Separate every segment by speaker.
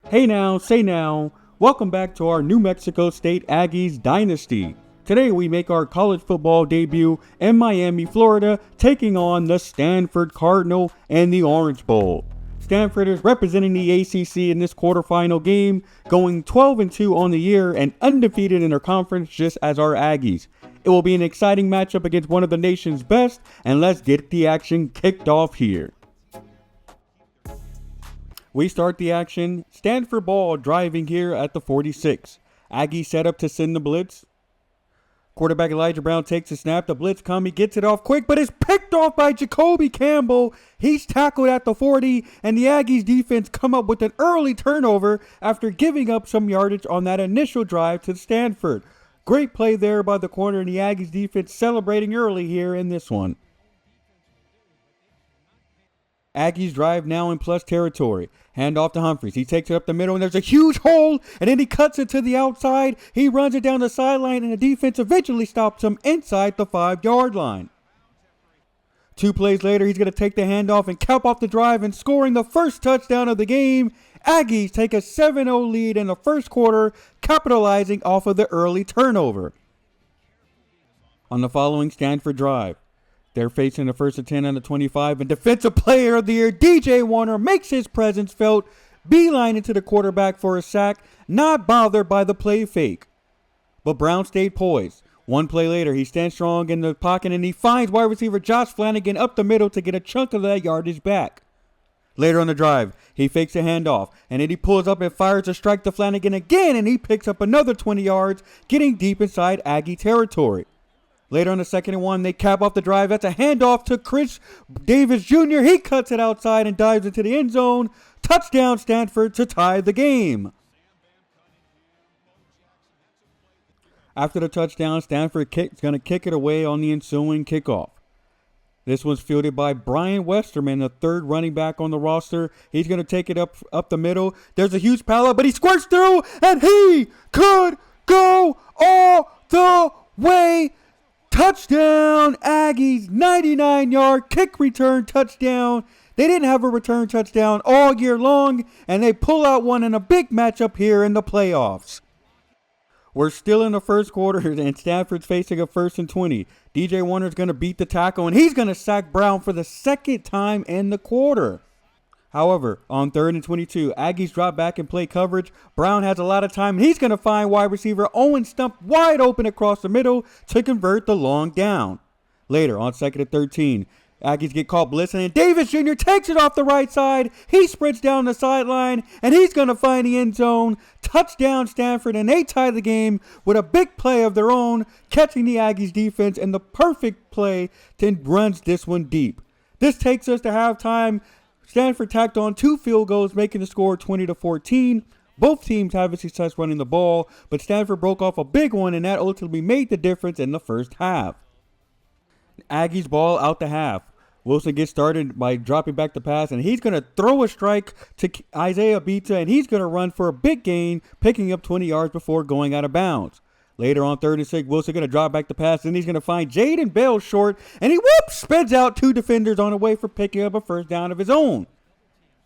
Speaker 1: Hey now, say now, welcome back to our New Mexico State Aggies Dynasty. Today we make our college football debut in Miami, Florida, taking on the Stanford Cardinal and the Orange Bowl. Stanford is representing the ACC in this quarterfinal game, going 12-2 on the year and undefeated in their conference just as our Aggies. It will be an exciting matchup against one of the nation's best, and let's get the action kicked off here. We start the action. Stanford ball driving here at the 46. Aggie set up to send the blitz. Quarterback Elijah Brown takes the snap. The blitz come. He gets it off quick, but it's picked off by Jacoby Campbell. He's tackled at the 40, and the Aggies defense come up with an early turnover after giving up some yardage on that initial drive to Stanford. Great play there by the corner, and the Aggies defense celebrating early here in this one. Aggies drive now in plus territory. Hand off to Humphries. He takes it up the middle, and there's a huge hole, and then he cuts it to the outside. He runs it down the sideline, and the defense eventually stops him inside the 5-yard line. 2 plays later, he's going to take the handoff and cap off the drive and scoring the first touchdown of the game. Aggies take a 7-0 lead in the first quarter, capitalizing off of the early turnover. On the following Stanford drive, they're facing the first and 10 on the 25, and Defensive Player of the Year, DJ Warner, makes his presence felt, beeline into the quarterback for a sack, not bothered by the play fake. But Brown stayed poised. 1 play later, he stands strong in the pocket, and he finds wide receiver Josh Flanagan up the middle to get a chunk of that yardage back. Later on the drive, he fakes a handoff, and then he pulls up and fires a strike to Flanagan again, and he picks up another 20 yards, getting deep inside Aggie territory. Later on the 2nd and 1, they cap off the drive. That's a handoff to Chris Davis Jr. He cuts it outside and dives into the end zone. Touchdown Stanford to tie the game. After the touchdown, Stanford is going to kick it away on the ensuing kickoff. This was fielded by Brian Westerman, the 3rd running back on the roster. He's going to take it up the middle. There's a huge pileup, but he squirts through, and he could go all the way. Touchdown, Aggies, 99-yard kick return touchdown. They didn't have a return touchdown all year long, and they pull out one in a big matchup here in the playoffs. We're still in the first quarter, and Stanford's facing a 1st and 20. DJ Warner's going to beat the tackle, and he's going to sack Brown for the 2nd time in the quarter. However, on 3rd and 22, Aggies drop back and play coverage. Brown has a lot of time, and he's going to find wide receiver Owen Stump wide open across the middle to convert the long down. Later, on 2nd and 13, Aggies get caught blitzing, and Davis Jr. takes it off the right side. He sprints down the sideline, and he's going to find the end zone. Touchdown Stanford, and they tie the game with a big play of their own, catching the Aggies defense in the perfect play to runs this one deep. This takes us to halftime. Stanford tacked on 2 field goals, making the score 20-14. Both teams having success running the ball, but Stanford broke off a big one, and that ultimately made the difference in the first half. Aggies ball out the half. Wilson gets started by dropping back the pass, and he's going to throw a strike to Isaiah Bita, and he's going to run for a big gain, picking up 20 yards before going out of bounds. Later on 3rd and 6, Wilson going to drop back the pass, and he's going to find Jaden Bell short, and he spins out 2 defenders on the way for picking up a first down of his own.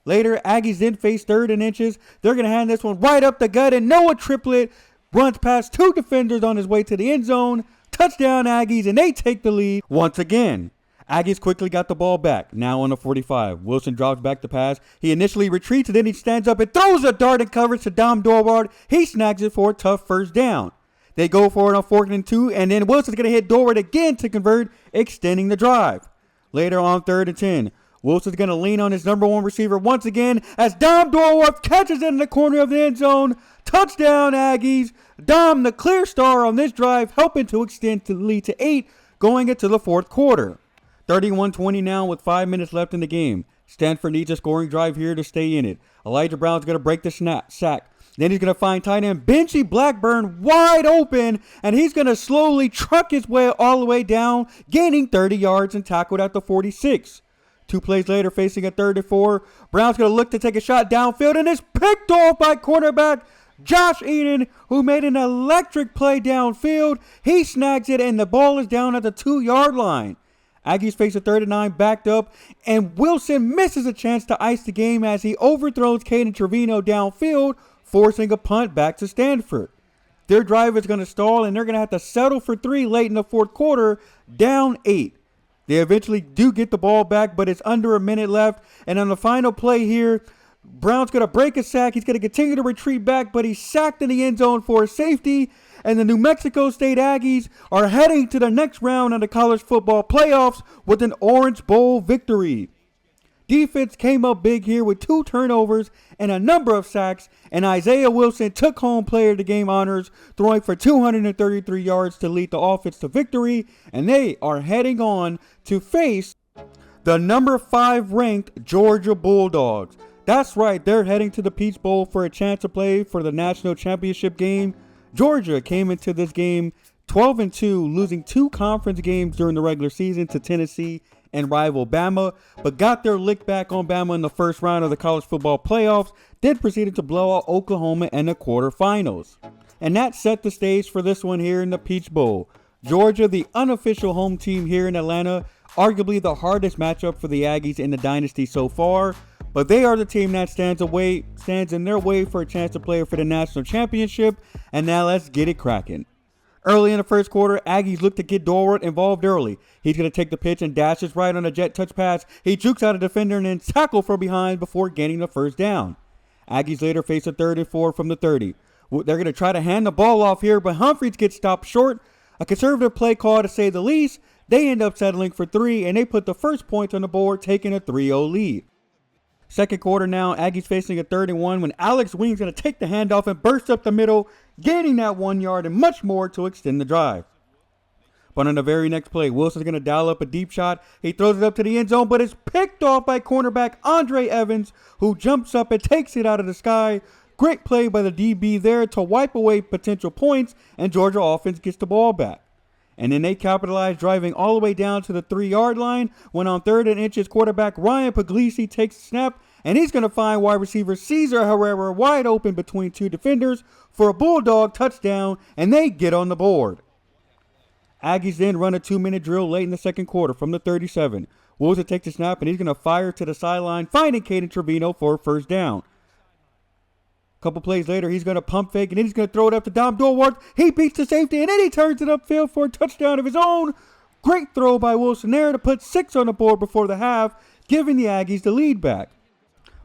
Speaker 1: Later, Aggies then face 3rd and inches. They're going to hand this one right up the gut, and Noah Triplett runs past 2 defenders on his way to the end zone. Touchdown Aggies, and they take the lead once again. Aggies quickly got the ball back, now on the 45. Wilson drops back the pass. He initially retreats, and then he stands up and throws a dart in coverage to Dom Dorward. He snags it for a tough first down. They go for it on 4th and 2, and then Wilson's going to hit Dorward again to convert, extending the drive. Later on 3rd and 10, Wilson's going to lean on his number 1 receiver once again as Dom Dorward catches it in the corner of the end zone. Touchdown Aggies. Dom, the clear star on this drive, helping to extend the lead to 8 going into the 4th quarter. 31-20 now with 5 minutes left in the game. Stanford needs a scoring drive here to stay in it. Elijah Brown's going to break the sack. Then he's going to find tight end Benji Blackburn wide open, and he's going to slowly truck his way all the way down, gaining 30 yards and tackled at the 46. 2 plays later, facing a 3rd and 4, Brown's going to look to take a shot downfield, and it's picked off by cornerback Josh Eden, who made an electric play downfield. He snags it, and the ball is down at the 2-yard line. Aggies face a 3rd-and-9 backed up, and Wilson misses a chance to ice the game as he overthrows Caden Trevino downfield, forcing a punt back to Stanford. Their drive is going to stall, and they're going to have to settle for 3 late in the 4th quarter, down 8. They eventually do get the ball back, but it's under a minute left, and on the final play here, Brown's going to break a sack. He's going to continue to retreat back, but he's sacked in the end zone for a safety. And the New Mexico State Aggies are heading to the next round of the college football playoffs with an Orange Bowl victory. Defense came up big here with 2 turnovers and a number of sacks, and Isaiah Wilson took home player of the game honors, throwing for 233 yards to lead the offense to victory, and they are heading on to face the number 5 ranked Georgia Bulldogs. That's right, they're heading to the Peach Bowl for a chance to play for the national championship game. Georgia came into this game 12-2, losing 2 conference games during the regular season to Tennessee and rival Bama, but got their lick back on Bama in the first round of the college football playoffs, then proceeded to blow out Oklahoma in the quarterfinals. And that set the stage for this one here in the Peach Bowl. Georgia, the unofficial home team here in Atlanta, arguably the hardest matchup for the Aggies in the dynasty so far. But they are the team that stands in their way for a chance to play for the national championship. And now let's get it cracking. Early in the first quarter, Aggies look to get Dorwart involved early. He's going to take the pitch and dashes right on a jet touch pass. He jukes out a defender and then tackles from behind before gaining the first down. Aggies later face a 3rd and 4 from the 30. They're going to try to hand the ball off here, but Humphreys gets stopped short. A conservative play call to say the least. They end up settling for 3, and they put the first points on the board, taking a 3-0 lead. Second quarter now, Aggies facing a 3rd and 1 when Alex Wing's going to take the handoff and burst up the middle, gaining that 1 yard and much more to extend the drive. But on the very next play, Wilson's going to dial up a deep shot. He throws it up to the end zone, but it's picked off by cornerback Andre Evans, who jumps up and takes it out of the sky. Great play by the DB there to wipe away potential points, and Georgia offense gets the ball back. And then they capitalize, driving all the way down to the 3-yard line when on 3rd and inches, quarterback Ryan Puglisi takes the snap, and he's going to find wide receiver Cesar Herrera wide open between 2 defenders for a Bulldog touchdown, and they get on the board. Aggies then run a 2-minute drill late in the second quarter from the 37. Wilson takes the snap, and he's going to fire to the sideline, finding Caden Trevino for a first down. Couple plays later, he's going to pump fake, and then he's going to throw it up to Dom Dorwart. He beats the safety, and then he turns it upfield for a touchdown of his own. Great throw by Wilson there to put 6 on the board before the half, giving the Aggies the lead back.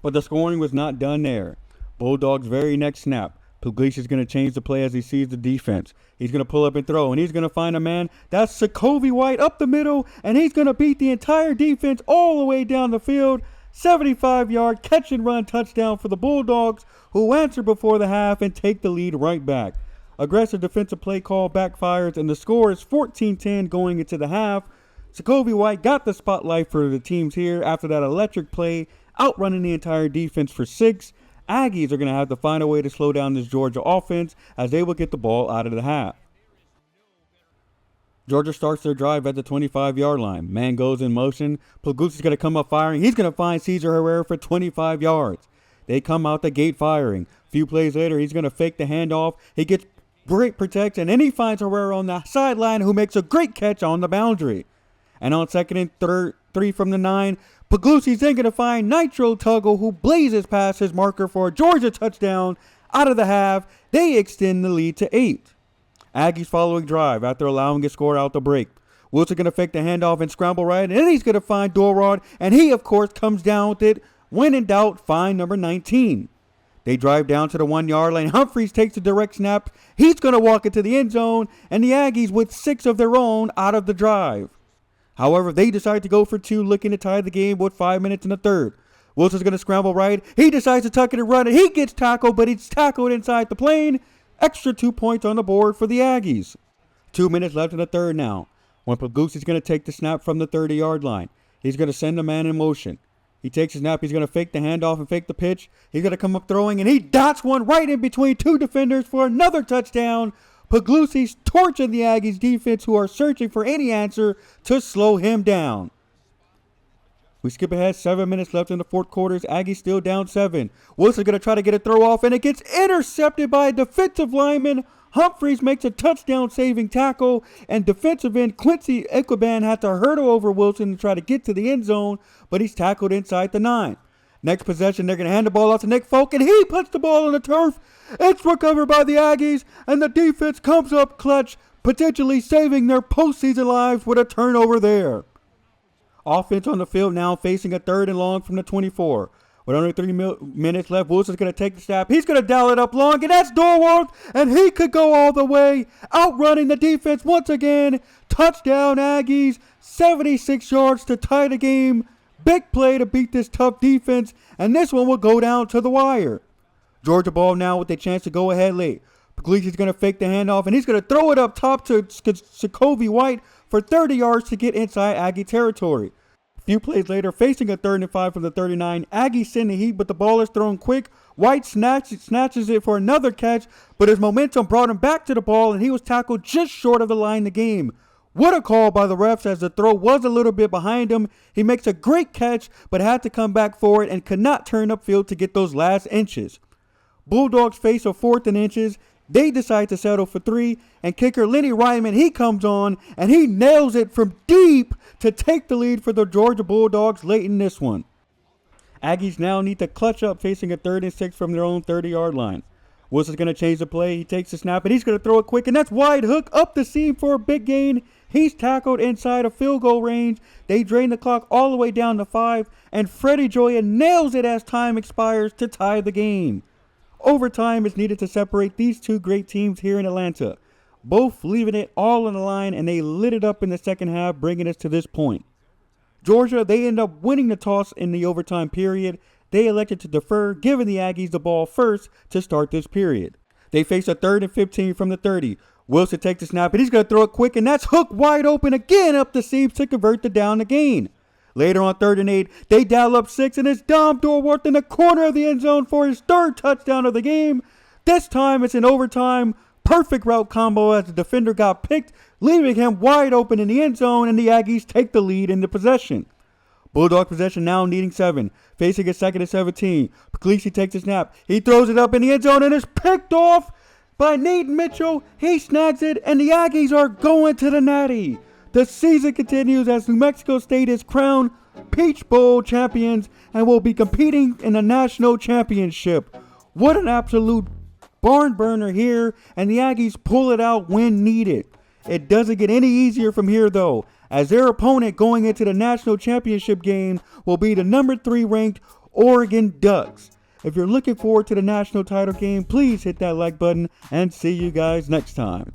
Speaker 1: But the scoring was not done there. Bulldogs' very next snap. Puglisi is going to change the play as he sees the defense. He's going to pull up and throw, and he's going to find a man. That's Sakovi White up the middle, and he's going to beat the entire defense all the way down the field. 75-yard catch-and-run touchdown for the Bulldogs, who answer before the half and take the lead right back. Aggressive defensive play call backfires, and the score is 14-10 going into the half. Sakovi White got the spotlight for the teams here after that electric play, outrunning the entire defense for 6. Aggies are going to have to find a way to slow down this Georgia offense as they will get the ball out of the half. Georgia starts their drive at the 25-yard line. Man goes in motion. Puglisi's going to come up firing. He's going to find Cesar Herrera for 25 yards. They come out the gate firing. A few plays later, he's going to fake the handoff. He gets great protection, and then he finds Herrera on the sideline, who makes a great catch on the boundary. And on 2nd and 3 from the 9, Puglisi's then going to find Nitro Tuggle, who blazes past his marker for a Georgia touchdown. Out of the half, they extend the lead to 8. Aggies following drive after allowing a score out the break. Wilson going to fake the handoff and scramble right, and then he's going to find Dorwart, and he, of course, comes down with it. When in doubt, find number 19. They drive down to the 1-yard line. Humphreys takes a direct snap. He's going to walk into the end zone, and the Aggies with 6 of their own out of the drive. However, they decide to go for 2, looking to tie the game with 5 minutes in the third. Wilson's going to scramble right. He decides to tuck it and run it. He gets tackled, but he's tackled inside the plane. Extra 2 points on the board for the Aggies. 2 minutes left in the third now. When Puglisi's going to take the snap from the 30-yard line. He's going to send the man in motion. He takes a snap. He's going to fake the handoff and fake the pitch. He's going to come up throwing, and he dots one right in between 2 defenders for another touchdown. Puglisi's torching the Aggies defense, who are searching for any answer to slow him down. We skip ahead, 7 minutes left in the fourth quarter. Aggies still down 7. Wilson's going to try to get a throw off, and it gets intercepted by a defensive lineman. Humphreys makes a touchdown-saving tackle, and defensive end Quincy Equiban had to hurdle over Wilson to try to get to the end zone, but he's tackled inside the 9. Next possession, they're going to hand the ball out to Nick Folk, and he puts the ball on the turf. It's recovered by the Aggies, and the defense comes up clutch, potentially saving their postseason lives with a turnover there. Offense on the field now facing a 3rd and long from the 24. With only 3 minutes left, Wilson's going to take the snap. He's going to dial it up long, and that's Dorwart, and he could go all the way, outrunning the defense once again. Touchdown Aggies, 76 yards to tie the game. Big play to beat this tough defense, and this one will go down to the wire. Georgia ball now with a chance to go ahead late. Puglisi's going to fake the handoff, and he's going to throw it up top to Sokovie White for 30 yards to get inside Aggie territory. A few plays later, facing a 3rd and 5 from the 39, Aggies send the heat, but the ball is thrown quick. White snatches it for another catch, but his momentum brought him back to the ball, and he was tackled just short of the line of the game. What a call by the refs, as the throw was a little bit behind him. He makes a great catch, but had to come back for it and could not turn upfield to get those last inches. Bulldogs face a 4th and inches. They decide to settle for 3, and kicker Lenny Ryman, he comes on, and he nails it from deep to take the lead for the Georgia Bulldogs late in this one. Aggies now need to clutch up, facing a 3rd and 6 from their own 30-yard line. Wilson's going to change the play. He takes the snap, and he's going to throw it quick, and that's wide hook up the seam for a big gain. He's tackled inside of field goal range. They drain the clock all the way down to 5, and Freddie Joya nails it as time expires to tie the game. Overtime is needed to separate these two great teams here in Atlanta, both leaving it all on the line, and they lit it up in the second half, bringing us to this point. Georgia, they end up winning the toss in the overtime period. They elected to defer, giving the Aggies the ball first to start this period. They face a 3rd and 15 from the 30. Wilson takes the snap, and he's going to throw it quick, and that's hooked wide open again up the seams to convert the down again. Later on 3rd and 8, they dial up 6, and it's Dom Dorwart in the corner of the end zone for his 3rd touchdown of the game. This time it's in overtime. Perfect route combo as the defender got picked, leaving him wide open in the end zone, and the Aggies take the lead in the possession. Bulldog possession now needing 7, facing a 2nd and 17. Puglisi takes the snap. He throws it up in the end zone, and it's picked off by Nate Mitchell. He snags it, and the Aggies are going to the Natty. The season continues as New Mexico State is crowned Peach Bowl champions and will be competing in the national championship. What an absolute barn burner here, and the Aggies pull it out when needed. It doesn't get any easier from here though, as their opponent going into the national championship game will be the number 3 ranked Oregon Ducks. If you're looking forward to the national title game, please hit that like button, and see you guys next time.